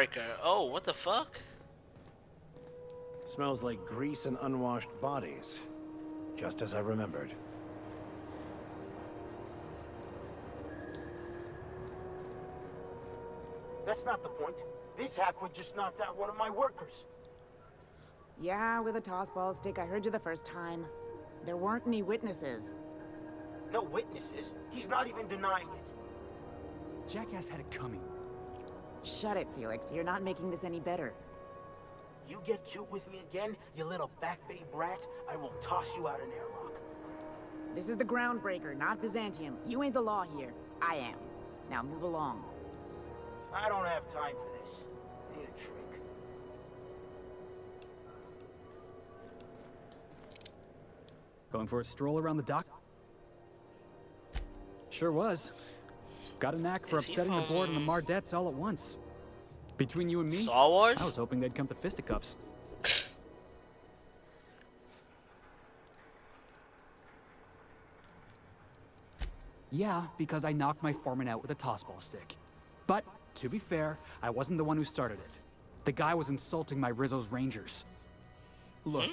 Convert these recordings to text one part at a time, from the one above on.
Groundbreaker. Oh, what the fuck? Smells like grease and unwashed bodies. Just as I remembered. That's not the point. This halfwit just knocked out one of my workers. Yeah, with a toss-ball stick. I heard you the first time. There weren't any witnesses. No witnesses? He's not even denying it. Jackass had it coming. Shut it, Felix. You're not making this any better. You get cute with me again, you little back bay brat, I will toss you out an airlock. This is the Groundbreaker, not Byzantium. You ain't the law here. I am. Now move along. I don't have time for this. Need a trick. Going for a stroll around the dock? Sure was. Got a knack for upsetting the board and the Mardettes all at once. Between you and me, Star Wars? I was hoping they'd come to fisticuffs. Yeah, because I knocked my foreman out with a tossball stick. But, to be fair, I wasn't the one who started it. The guy was insulting my Rizzo's Rangers. Look,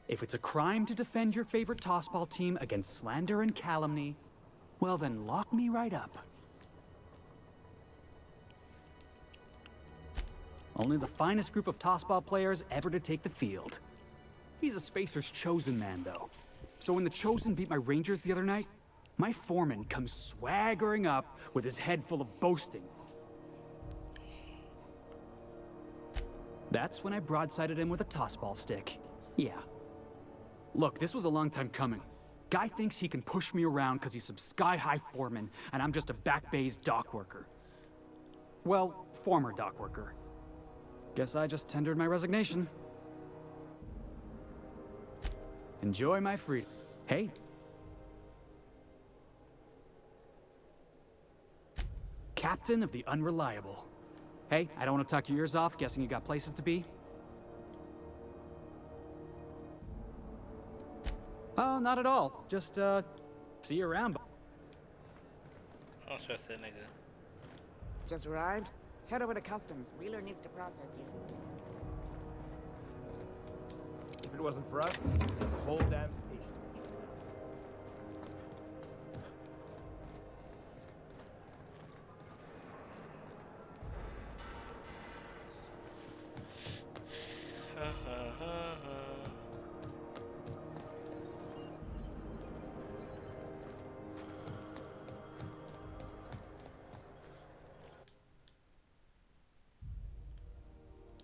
if it's a crime to defend your favorite tossball team against slander and calumny, well then lock me right up. Only the finest group of tossball players ever to take the field. He's a Spacer's chosen man, though. So when the Chosen beat my Rangers the other night, my foreman comes swaggering up with his head full of boasting. That's when I broadsided him with a tossball stick. Yeah. Look, this was a long time coming. Guy thinks he can push me around because he's some sky-high foreman, and I'm just a back bay's dock worker. Well, former dock worker. Guess I just tendered my resignation. Enjoy my freedom. Hey. Captain of the Unreliable. Hey, I don't want to talk your ears off, guessing you got places to be. Oh, not at all. Just, see you around. I don't trust that nigga. Just arrived? Head over to customs. Wheeler needs to process you. If it wasn't for us, this whole damn station.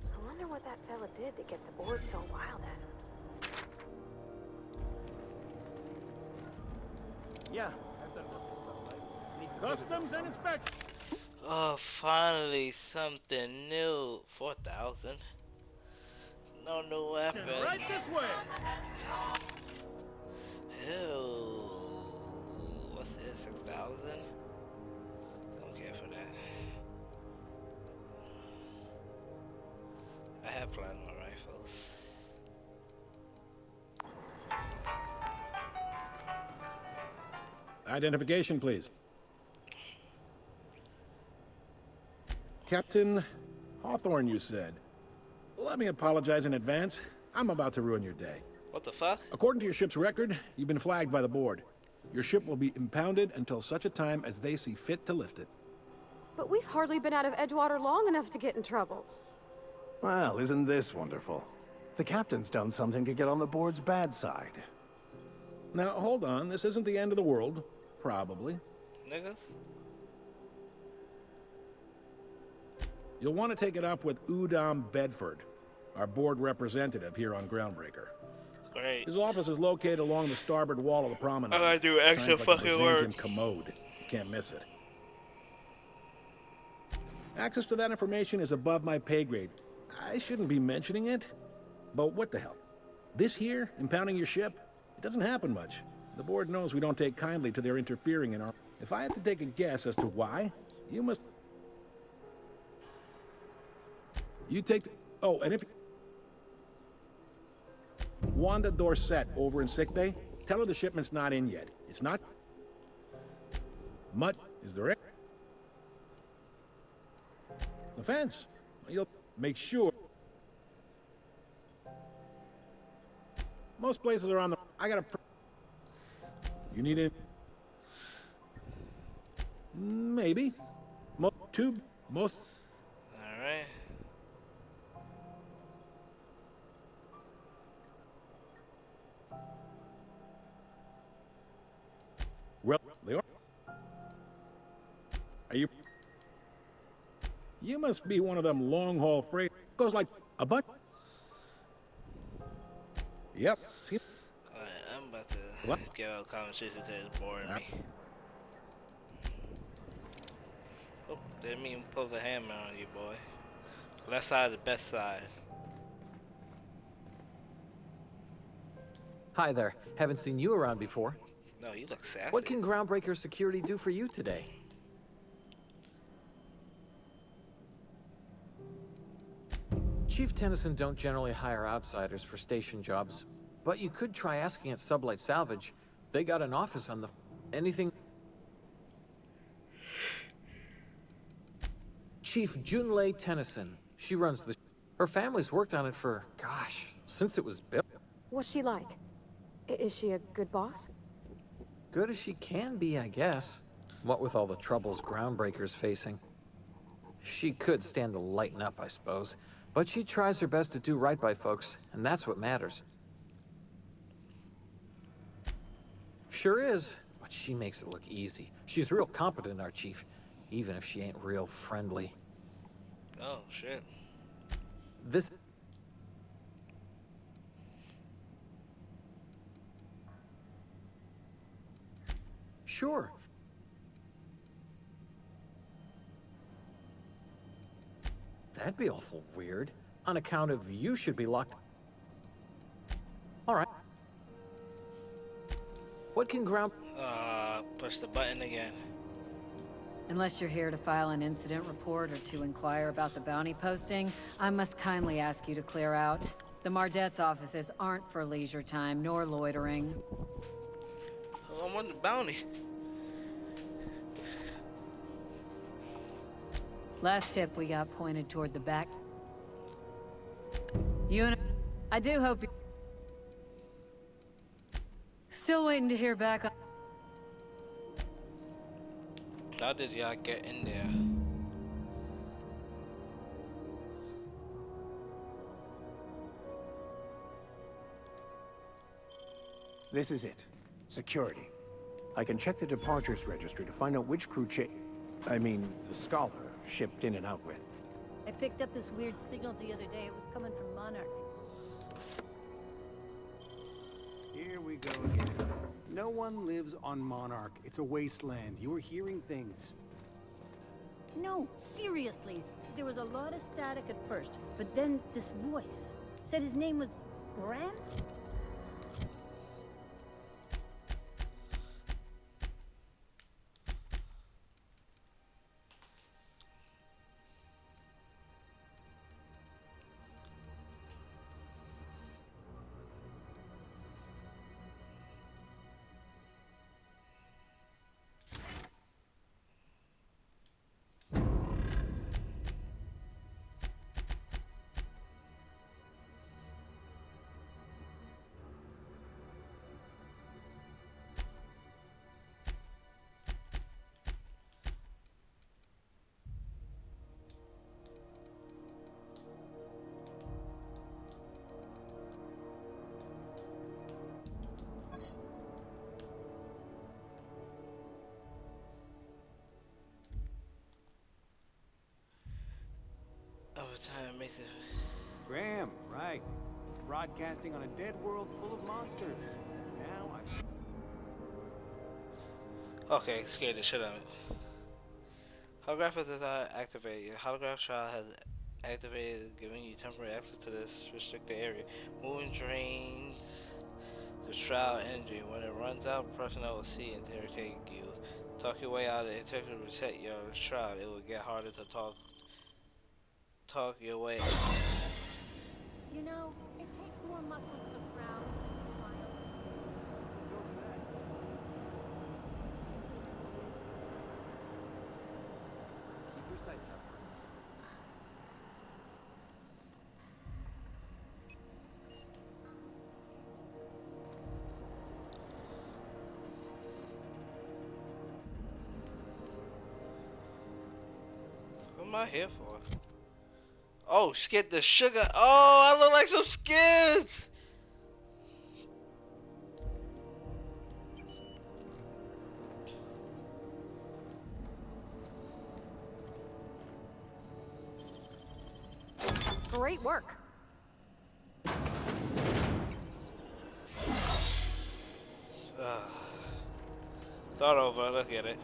I wonder what that fella did to get the board so wild at him. Yeah, I've done work for satellite. Need to Customs and inspection. Oh, finally something new. 4,000. No new weapon. Right this way. Ew. What's this? 6,000? Don't care for that. I have plasma rifles. Identification, please. Captain Hawthorne, you said. Let me apologize in advance. I'm about to ruin your day. What the fuck? According to your ship's record, you've been flagged by the board. Your ship will be impounded until such a time as they see fit to lift it. But we've hardly been out of Edgewater long enough to get in trouble. Well, isn't this wonderful? The captain's done something to get on the board's bad side. Now, hold on. This isn't the end of the world. Probably. Niggas? You'll want to take it up with Udom Bedford, our board representative here on Groundbreaker. Great. His office is located along the starboard wall of the promenade. I gotta do extra Sounds like fucking a Byzantian work. commode. You can't miss it. Access to that information is above my pay grade. I shouldn't be mentioning it, but what the hell? This here, impounding your ship, it doesn't happen much. The board knows we don't take kindly to their interfering in our... If I had to take a guess as to why, you must... You take... Oh, and if... Wanda Dorset over in sickbay, tell her the shipment's not in yet. It's not... Mutt, is there... The fence. You'll make sure. Most places are on the. I got a. You need it? Maybe. Most. Alright. Well, they are. Are you? You must be one of them long haul freight. Goes like a bunch. Yep. See? Alright, I'm about to What? get out of the conversation that is boring me. Oh, didn't mean to pull the hammer on you, boy. Left side is the best side. Hi there. Haven't seen you around before. No, you look sassy. What can Groundbreaker Security do for you today? Chief Tennyson don't generally hire outsiders for station jobs, but you could try asking at Sublight Salvage. They got an office on the... anything... Chief Junlei Tennyson. She runs the... Her family's worked on it for, gosh, since it was built. What's she like? Is she a good boss? Good as she can be, I guess. What with all the troubles Groundbreaker's facing. She could stand to lighten up, I suppose. But she tries her best to do right by folks, and that's what matters. Sure is, but she makes it look easy. She's real competent, our chief, even if she ain't real friendly. Oh, shit. This... Sure. That'd be awful weird. On account of you should be locked. All right. What can Push the button again. Unless you're here to file an incident report or to inquire about the bounty posting, I must kindly ask you to clear out. The Mardet's offices aren't for leisure time nor loitering. Oh, I'm on the bounty. Last tip we got pointed toward the back. You and I do hope you... Still waiting to hear back on... How did y'all get in there? This is it. Security. I can check the departures registry to find out which crew the Scholar shipped in and out with. I picked up this weird signal the other day. It was coming from Monarch. Here we go again. No one lives on Monarch. It's a wasteland. You were hearing things. No, seriously. There was a lot of static at first, but then this voice said his name was Graham? Overtime makes it... Graham, right. Broadcasting on a dead world full of monsters. Now Okay, scared the shit out of me. Holographic does not activate. Your holograph trial has activated, giving you temporary access to this restricted area. Moving drains the trial energy. When it runs out, personnel will see and interrogate you. Talk your way out of it. To reset your trial, it will get harder to talk your way. You know, it takes more muscles to frown than to smile. Keep your sights out for am I here for? Oh, skid the sugar. Oh, I look like some skids. Great work. Start over. Look at it.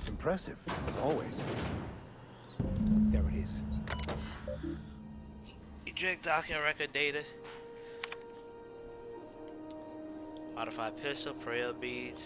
Impressive, as always. There it is. Eject document record data. Modify pistol, prayer beads.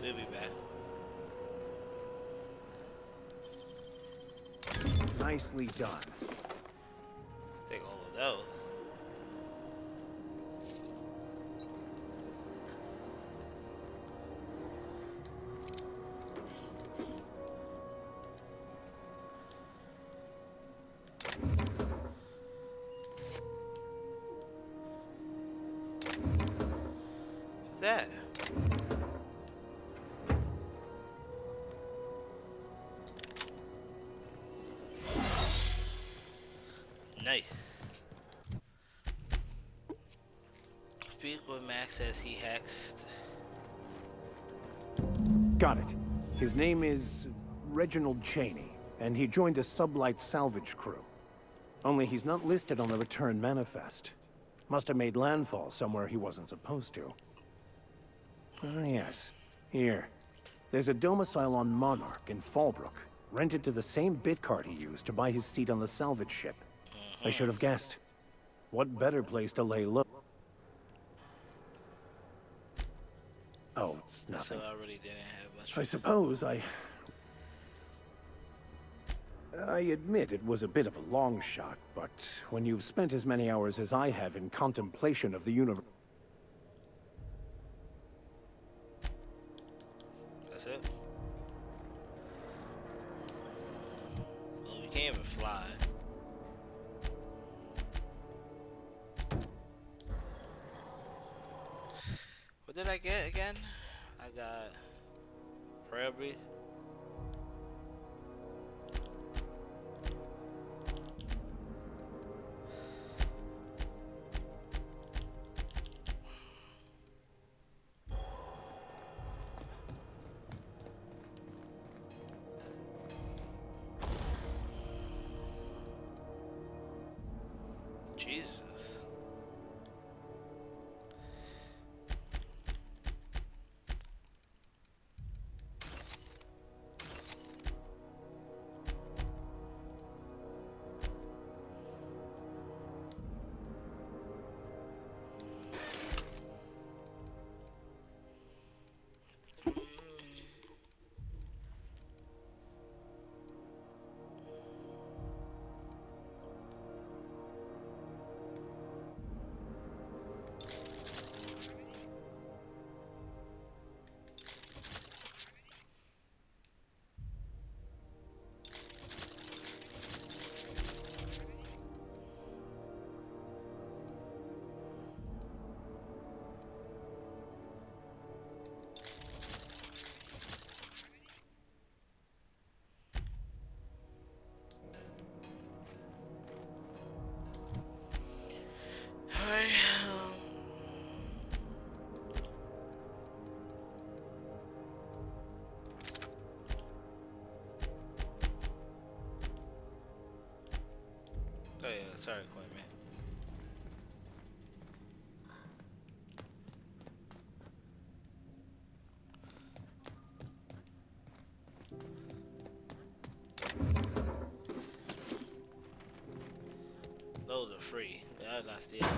We'll be back. Nicely done. Take all of those. What's that? Nice. Speak with Max as he hexed. Got it. His name is Reginald Cheney, and he joined a sublight salvage crew. Only he's not listed on the return manifest. Must have made landfall somewhere he wasn't supposed to. Ah, yes. Here. There's a domicile on Monarch in Fallbrook, rented to the same bit card he used to buy his seat on the salvage ship. I should have guessed. What better place to lay low? Oh, it's nothing. So I really didn't have much. I suppose I admit it was a bit of a long shot, but when you've spent as many hours as I have in contemplation of the universe... That's it? Well, we can't even fly. What did I get again? I got prayer breed. Jesus. Oh yeah, sorry, equipment. Those are free. They're not stealing.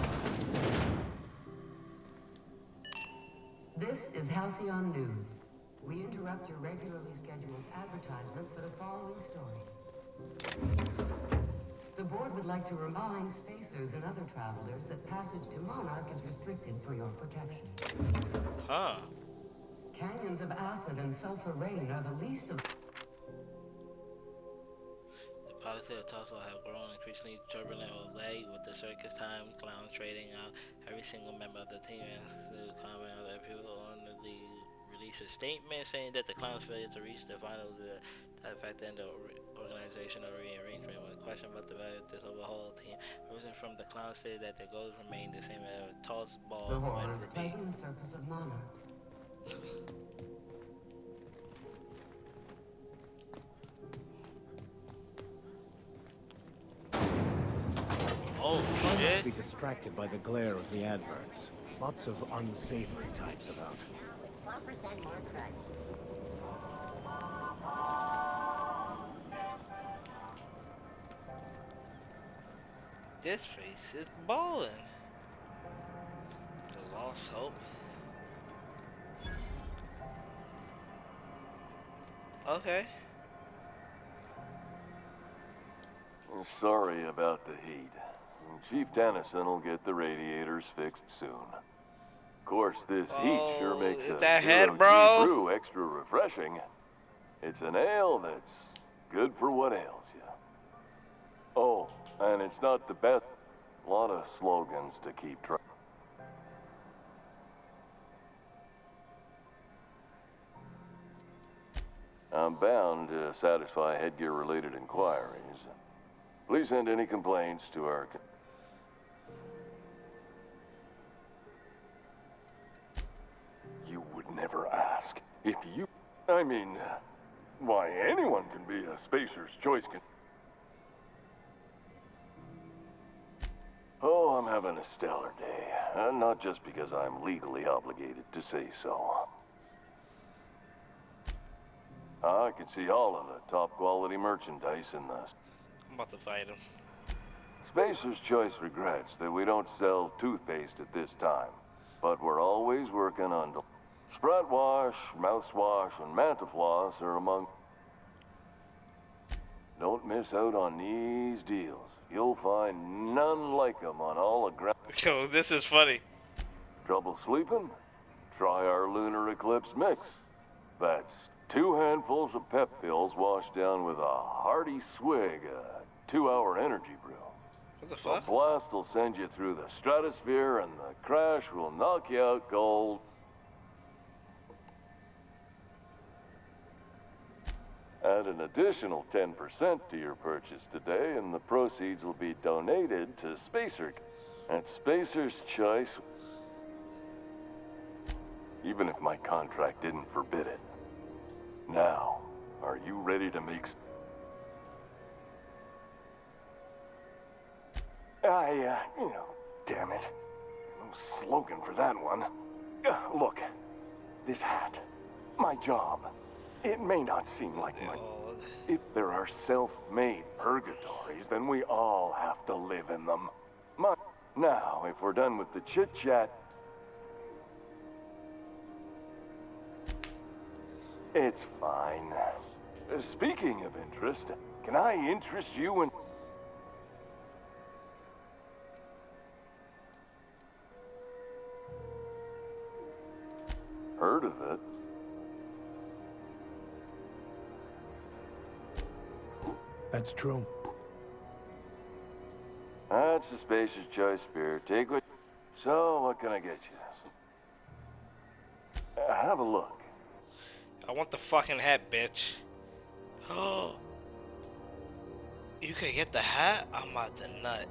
This is Halcyon News. We interrupt your regularly scheduled advertisement for the following story. The board would like to remind spacers and other travelers that passage to Monarch is restricted for your protection. Huh. Canyons of acid and sulfur rain are the least of... The policy of Tulsa have grown increasingly turbulent with lag with the circus time clowns trading out. Every single member of the team has to comment on that people on the release a statement saying that the clowns failure to reach the final that factor in the organization or rearrangement. When questioned about the value of this overhaul, team representatives from the clowns stated that the goals remain the same as toss ball The might horrors ever be. plaguing the surface of Monarch. Oh Try not shit! to be distracted by the glare of the adverts. Lots of unsavory types about. 12% more crunch. This face is ballin'. The lost hope. Okay. Sorry about the heat. Chief Tennyson will get the radiators fixed soon. Of course, this heat sure makes a that head, zero-G bro? brew extra refreshing. It's an ale that's good for what ails you. Oh, and it's not the best. A lot of slogans to keep track. I'm bound to satisfy headgear-related inquiries. Please send any complaints to our... You would never ask. If you... I mean... why, anyone can be a Spacer's Choice. Oh, I'm having a stellar day. Not just because I'm legally obligated to say so. I can see all of the top-quality merchandise in the... I'm about to fight him. Spacer's Choice regrets that we don't sell toothpaste at this time, but we're always working on... Sprat wash, mouthwash, and Mantafloss are among... Don't miss out on these deals. You'll find none like them on all the ground. Yo, this is funny. Trouble sleeping? Try our Lunar Eclipse mix. That's 2 handfuls of pep pills washed down with a hearty swig of 2-hour energy brew. What the fuck? The blast will send you through the stratosphere and the crash will knock you out cold. Add an additional 10% to your purchase today, and the proceeds will be donated to Spacer. At Spacer's Choice, even if my contract didn't forbid it. Now, are you ready to make... damn it. No slogan for that one. Look, this hat, my job. It may not seem like much. If there are self-made purgatories, then we all have to live in them. Now, if we're done with the chit-chat... It's fine. Speaking of interest, can I interest you in... Heard of it? That's true. That's the Spacer's Choice spirit. Take what... So, what can I get you? Have a look. I want the fucking hat, bitch. Oh. You can get the hat? I'm about to nut.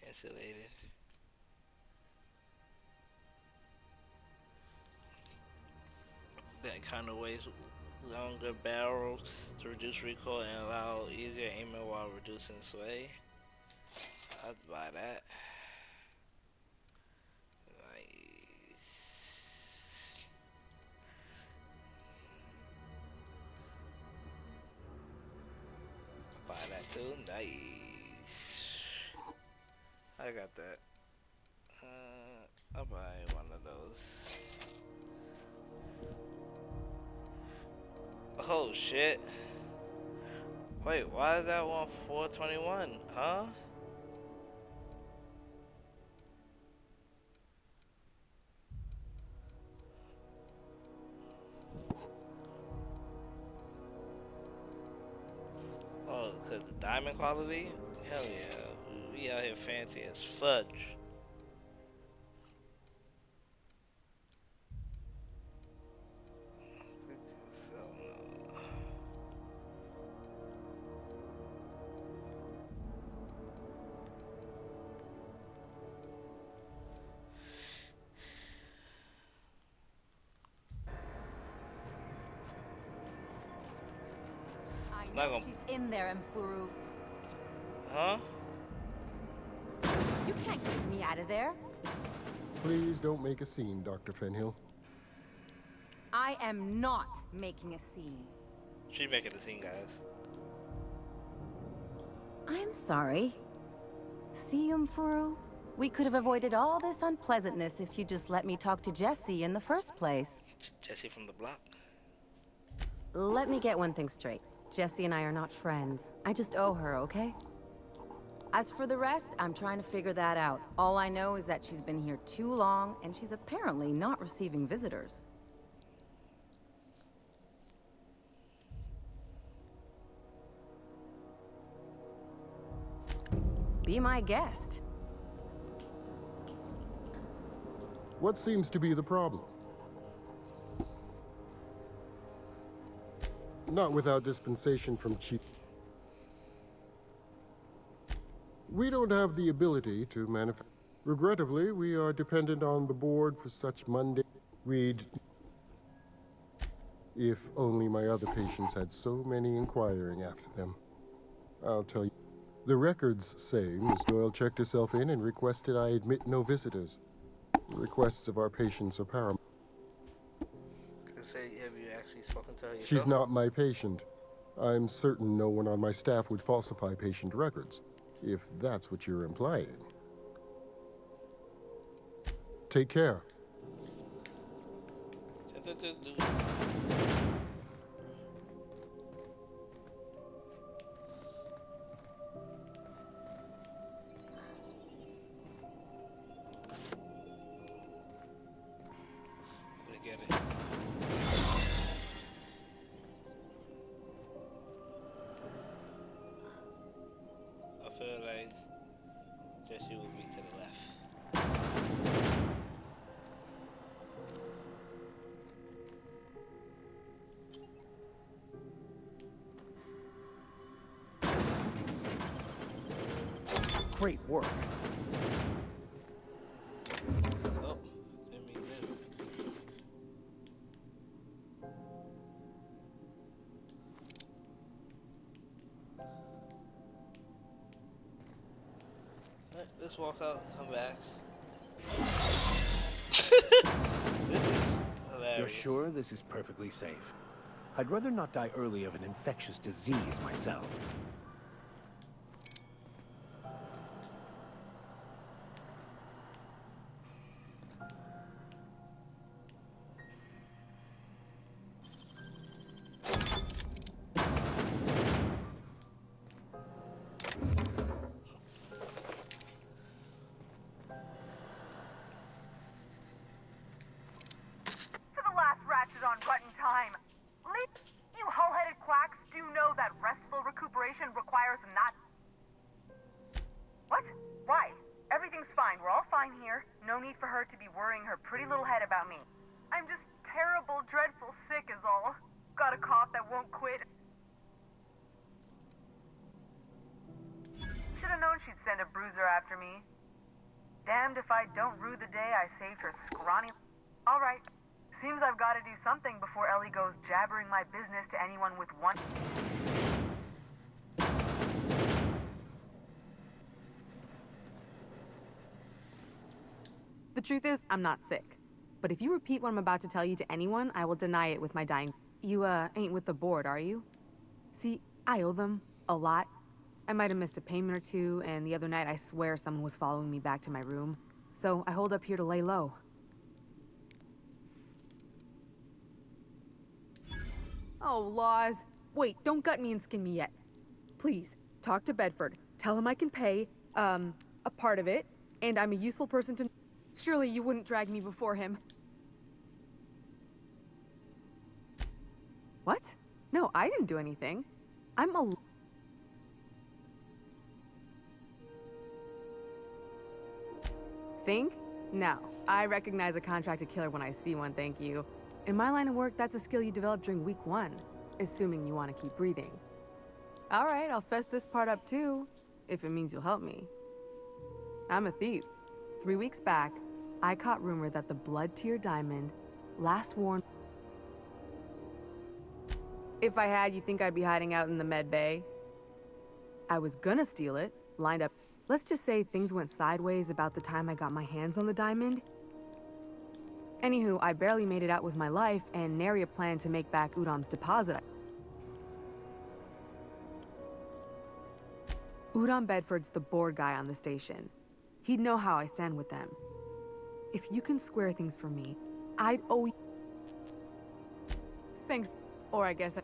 Insulated. That kind of weighs longer barrels to reduce recoil and allow easier aiming while reducing sway. I'd buy that. Nice. Buy that too. Nice. I I got that. I'll buy one of those. Oh shit. Wait, why is that one 421? Huh? Oh, because the diamond quality? Hell yeah. We out here fancy as fudge. I know she's in there, Mfuru. Huh? You can't get me out of there. Please don't make a scene, Dr. Fenhill. I am not making a scene. She's making a scene, guys. I'm sorry. See, Mfuru? We could have avoided all this unpleasantness if you just let me talk to Jessie in the first place. Jessie from the block? Let me get one thing straight. Jessie and I are not friends. I just owe her, okay? As for the rest, I'm trying to figure that out. All I know is that she's been here too long, and she's apparently not receiving visitors. Be my guest. What seems to be the problem? Not without dispensation from Chief. We don't have the ability to manufacture. Regrettably, we are dependent on the board for such mundane. If only my other patients had so many inquiring after them. I'll tell you. The records say Miss Doyle checked herself in and requested I admit no visitors. The requests of our patients are paramount. Say, have you actually spoken to her yourself? She's not my patient. I'm certain no one on my staff would falsify patient records, if that's what you're implying. Take care. I feel like Jesse will be to the left. Great work. Oh, didn't mean that. Alright, let's walk out and come back. This is hilarious. You're sure this is perfectly safe? I'd rather not die early of an infectious disease myself. Damned if I don't rue the day I saved her scrawny... Alright, seems I've got to do something before Ellie goes jabbering my business to anyone with one... The truth is, I'm not sick. But if you repeat what I'm about to tell you to anyone, I will deny it with my dying... You, ain't with the board, are you? See, I owe them a lot. I might have missed a payment or two, and the other night I swear someone was following me back to my room. So I hold up here to lay low. Oh, laws. Wait, don't gut me and skin me yet. Please, talk to Bedford. Tell him I can pay, a part of it, and I'm a useful person to... Surely you wouldn't drag me before him. What? No, I didn't do anything. I'm a... Think? No. I recognize a contracted killer when I see one, thank you. In my line of work, that's a skill you develop during week 1, assuming you want to keep breathing. All right, I'll fess this part up too, if it means you'll help me. I'm a thief. 3 weeks back, I caught rumor that the Blood Tier Diamond, last worn... If I had, you think I'd be hiding out in the med bay? I was gonna steal it, lined up... Let's just say things went sideways about the time I got my hands on the diamond. Anywho, I barely made it out with my life, and nary a plan to make back Udam's deposit. Udam Bedford's the board guy on the station. He'd know how I stand with them. If you can square things for me, I'd owe you... Thanks. Or I guess I...